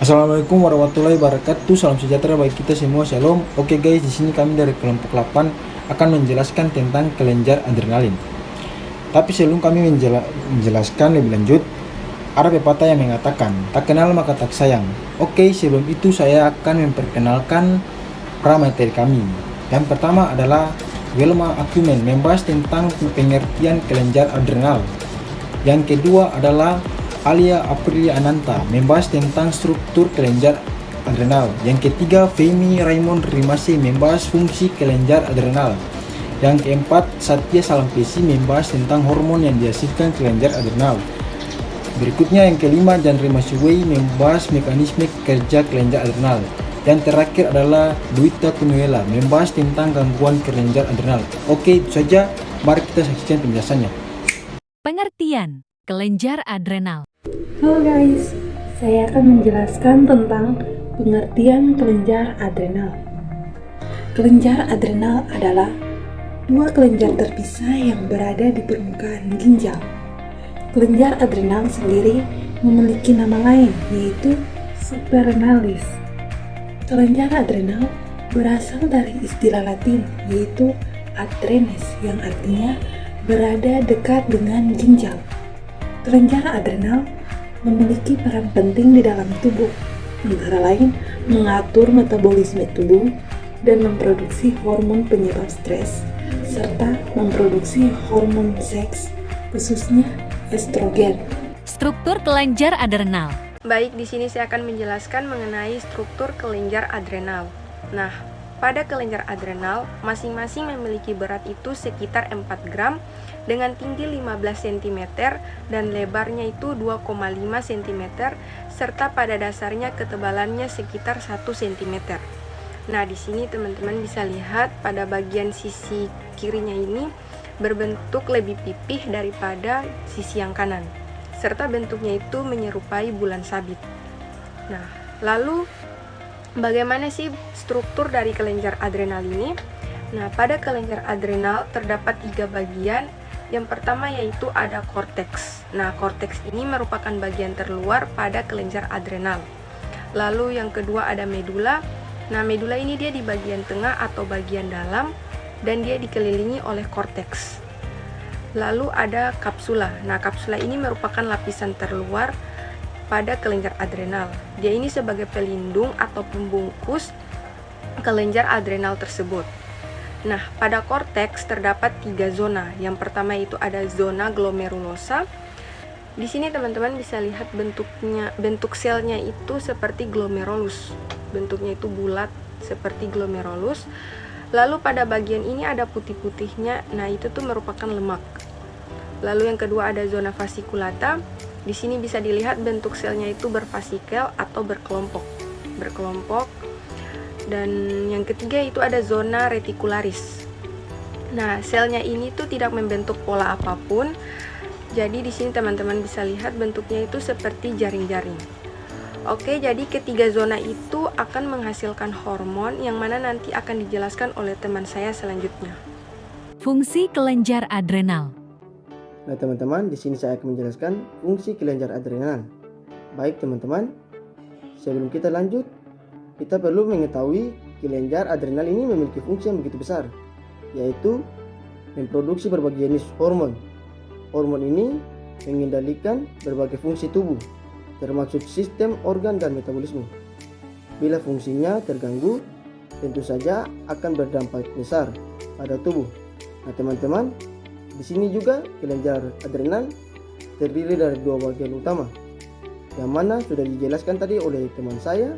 Assalamualaikum warahmatullahi wabarakatuh. Salam sejahtera bagi kita semua. Shalom. Oke guys, di sini kami dari kelompok 8 akan menjelaskan tentang kelenjar adrenalin. Tapi sebelum kami menjelaskan lebih lanjut, ada pepatah yang mengatakan, tak kenal maka tak sayang. Oke, sebelum itu saya akan memperkenalkan pramateri kami. Yang pertama adalah Wilma Akumen, membahas tentang pengertian kelenjar adrenal. Yang kedua adalah Alia Aprilia Ananta, membahas tentang struktur kelenjar adrenal. Yang ketiga, Femi Raymond Rimasi, membahas fungsi kelenjar adrenal. Yang keempat, Satya Salampesi, membahas tentang hormon yang dihasilkan kelenjar adrenal. Berikutnya yang kelima, Jan Rimasiwei, membahas mekanisme kerja kelenjar adrenal. Yang terakhir adalah Duita Kunuela, membahas tentang gangguan kelenjar adrenal. Oke, itu saja. Mari kita saksikan penjelasannya. Pengertian kelenjar adrenal. Halo guys, saya akan menjelaskan tentang pengertian kelenjar adrenal. Kelenjar adrenal adalah dua kelenjar terpisah yang berada di permukaan ginjal. Kelenjar adrenal sendiri memiliki nama lain, yaitu suprarenalis. Kelenjar adrenal berasal dari istilah Latin, yaitu adrenes, yang artinya berada dekat dengan ginjal. Kelenjar adrenal memiliki peran penting di dalam tubuh, antara lain mengatur metabolisme tubuh dan memproduksi hormon penyebab stres, serta memproduksi hormon seks, khususnya estrogen. Struktur kelenjar adrenal. Baik, di sini saya akan menjelaskan mengenai struktur kelenjar adrenal. Nah, pada kelenjar adrenal, masing-masing memiliki berat itu sekitar 4 gram dengan tinggi 15 cm dan lebarnya itu 2,5 cm serta pada dasarnya ketebalannya sekitar 1 cm. Nah, di sini teman-teman bisa lihat pada bagian sisi kirinya ini berbentuk lebih pipih daripada sisi yang kanan, serta bentuknya itu menyerupai bulan sabit. Nah, lalu bagaimana sih struktur dari kelenjar adrenal ini? Nah, pada kelenjar adrenal terdapat 3 bagian. Yang pertama yaitu ada korteks. Nah, korteks ini merupakan bagian terluar pada kelenjar adrenal. Lalu yang kedua ada medula. Nah, medula ini dia di bagian tengah atau bagian dalam dan dia dikelilingi oleh korteks. Lalu ada kapsula. Nah, kapsula ini merupakan lapisan terluar pada kelenjar adrenal. Dia ini sebagai pelindung atau pembungkus kelenjar adrenal tersebut. Nah, pada korteks terdapat 3 zona. Yang pertama itu ada zona glomerulosa. Di sini teman-teman bisa lihat bentuk selnya itu seperti glomerulus. Bentuknya itu bulat seperti glomerulus. Lalu pada bagian ini ada putih-putihnya. Nah, itu tuh merupakan lemak. Lalu yang kedua ada zona fasciculata. Di sini bisa dilihat bentuk selnya itu berfasikel atau berkelompok. Dan yang ketiga itu ada zona retikularis. Nah, selnya ini tuh tidak membentuk pola apapun. Jadi di sini teman-teman bisa lihat bentuknya itu seperti jaring-jaring. Oke, jadi ketiga zona itu akan menghasilkan hormon yang mana nanti akan dijelaskan oleh teman saya selanjutnya. Fungsi kelenjar adrenal. Nah teman-teman, di sini saya akan menjelaskan fungsi kelenjar adrenal. Baik teman-teman, sebelum kita lanjut, kita perlu mengetahui kelenjar adrenal ini memiliki fungsi yang begitu besar, yaitu memproduksi berbagai jenis hormon. Hormon ini mengendalikan berbagai fungsi tubuh, termasuk sistem organ dan metabolisme. Bila fungsinya terganggu, tentu saja akan berdampak besar pada tubuh. Nah teman-teman, di sini juga kelenjar adrenal terdiri dari 2 bagian utama, yang mana sudah dijelaskan tadi oleh teman saya,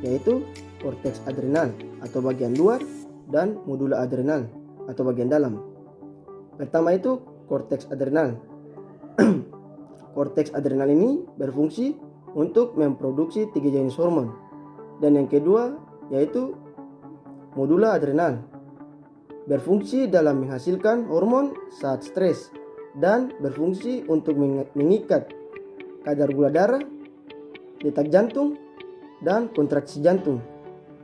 yaitu korteks adrenal atau bagian luar dan medula adrenal atau bagian dalam. Pertama itu korteks adrenal. Korteks adrenal ini berfungsi untuk memproduksi 3 jenis hormon. Dan yang kedua yaitu medula adrenal, berfungsi dalam menghasilkan hormon saat stres dan berfungsi untuk mengikat kadar gula darah, detak jantung, dan kontraksi jantung.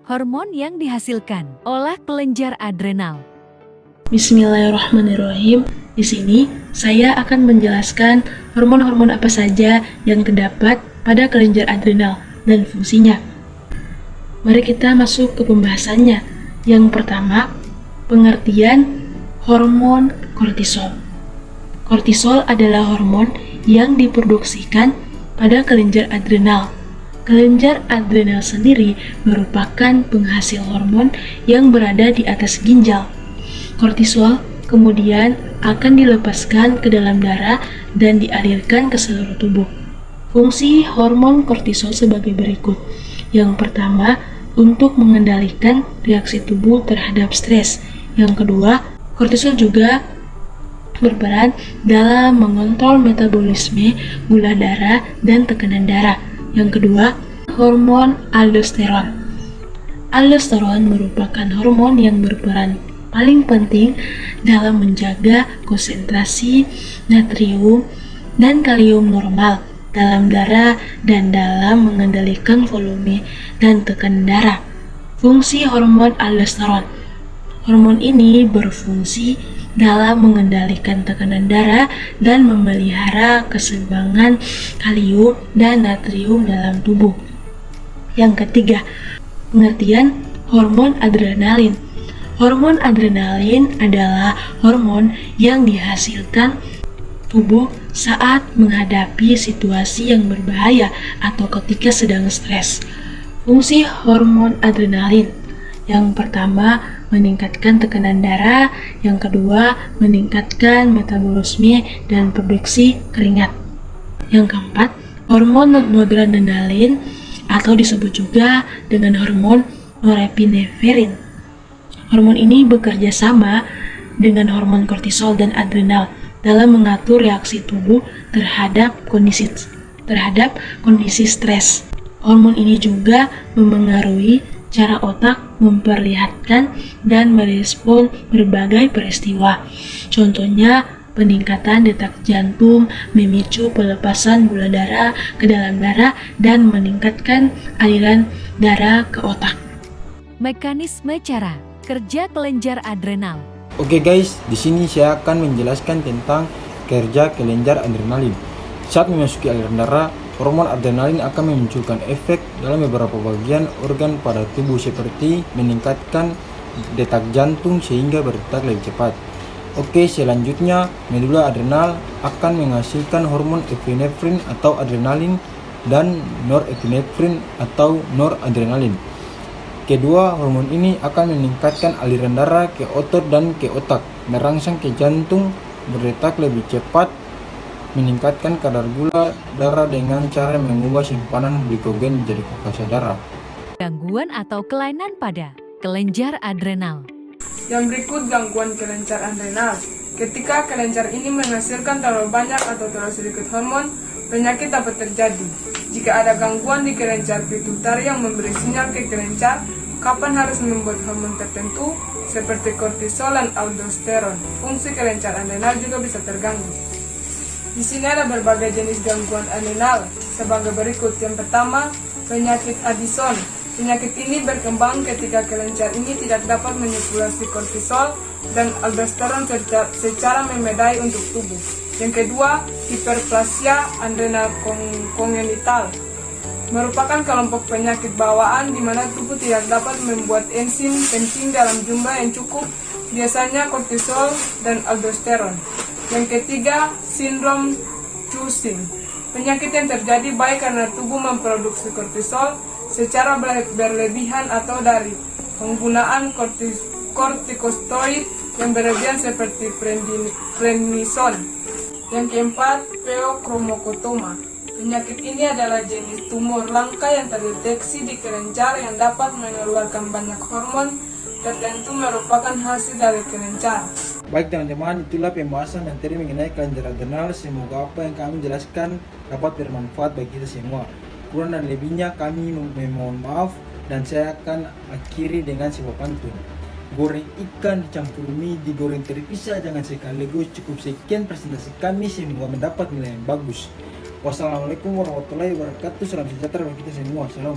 Hormon yang dihasilkan oleh kelenjar adrenal. Bismillahirrahmanirrahim. Di sini saya akan menjelaskan hormon-hormon apa saja yang terdapat pada kelenjar adrenal. dan fungsinya. Mari kita masuk ke pembahasannya. Yang pertama, pengertian hormon kortisol. Kortisol adalah hormon yang diproduksikan pada kelenjar adrenal. Kelenjar adrenal sendiri merupakan penghasil hormon yang berada di atas ginjal. Kortisol kemudian akan dilepaskan ke dalam darah dan dialirkan ke seluruh tubuh. Fungsi hormon kortisol sebagai berikut. Yang pertama, untuk mengendalikan reaksi tubuh terhadap stres. Yang kedua, kortisol juga berperan dalam mengontrol metabolisme gula darah dan tekanan darah. Yang kedua, hormon aldosteron. Aldosteron merupakan hormon yang berperan paling penting dalam menjaga konsentrasi natrium dan kalium normal dalam darah dan dalam mengendalikan volume dan tekanan darah. Fungsi hormon aldosteron. Hormon ini berfungsi dalam mengendalikan tekanan darah dan memelihara keseimbangan kalium dan natrium dalam tubuh. Yang ketiga, pengertian hormon adrenalin. Hormon adrenalin adalah hormon yang dihasilkan tubuh saat menghadapi situasi yang berbahaya atau ketika sedang stres. Fungsi hormon adrenalin. Yang pertama, meningkatkan tekanan darah. Yang kedua, meningkatkan metabolisme dan produksi keringat. Yang keempat, hormon noradrenalin atau disebut juga dengan hormon norepinefrin. Hormon ini bekerja sama dengan hormon kortisol dan adrenal dalam mengatur reaksi tubuh terhadap kondisi stres. Hormon ini juga memengaruhi cara otak memperlihatkan dan merespon berbagai peristiwa. Contohnya, peningkatan detak jantung, memicu pelepasan gula darah ke dalam darah, dan meningkatkan aliran darah ke otak. Mekanisme cara kerja kelenjar adrenal. Oke guys, di sini saya akan menjelaskan tentang kerja kelenjar adrenalin. Saat memasuki aliran darah, hormon adrenalin akan memunculkan efek dalam beberapa bagian organ pada tubuh seperti meningkatkan detak jantung sehingga berdetak lebih cepat. Oke, selanjutnya medula adrenal akan menghasilkan hormon epinefrin atau adrenalin dan norepinefrin atau noradrenalin. Kedua hormon ini akan meningkatkan aliran darah ke otot dan ke otak, merangsang ke jantung berdetak lebih cepat, meningkatkan kadar gula darah dengan cara mengubah simpanan glikogen menjadi glukosa darah. Gangguan atau kelainan pada kelenjar adrenal. Yang berikut gangguan kelenjar adrenal. Ketika kelenjar ini menghasilkan terlalu banyak atau terlalu sedikit hormon, penyakit dapat terjadi. Jika ada gangguan di kelenjar pituitari yang memberi sinyal ke kelenjar kapan harus membuat hormon tertentu seperti kortisol dan aldosteron, fungsi kelenjar adrenal juga bisa terganggu. Di sini ada berbagai jenis gangguan adrenal sebagai berikut. Yang pertama, penyakit Addison. Penyakit ini berkembang ketika kelenjar ini tidak dapat menyirkulasi kortisol dan aldosteron secara memadai untuk tubuh. Yang kedua, hiperplasia adrenal kongenital. Merupakan kelompok penyakit bawaan di mana tubuh tidak dapat membuat enzim penting dalam jumlah yang cukup, biasanya kortisol dan aldosteron. Yang ketiga, sindrom Cushing. Penyakit yang terjadi baik karena tubuh memproduksi kortisol secara berlebihan atau dari penggunaan kortikosteroid yang berlebihan seperti prednisone. Yang keempat, pheochromocytoma. Penyakit ini adalah jenis tumor langka yang terdeteksi di kelenjar yang dapat mengeluarkan banyak hormon tertentu merupakan hasil dari kelenjar. Baik teman-teman, itulah pembahasan materi mengenai kelenjar adrenal. Semoga apa yang kami jelaskan dapat bermanfaat bagi kita semua. Kurang dan lebihnya kami memohon maaf dan saya akan akhiri dengan sebuah pantun. Goreng ikan dicampur mie, digoreng terpisah jangan sekaligus. Cukup sekian presentasi kami, semoga mendapat nilai yang bagus. Wassalamualaikum warahmatullahi wabarakatuh. Salam sejahtera bagi kita semua. Salam.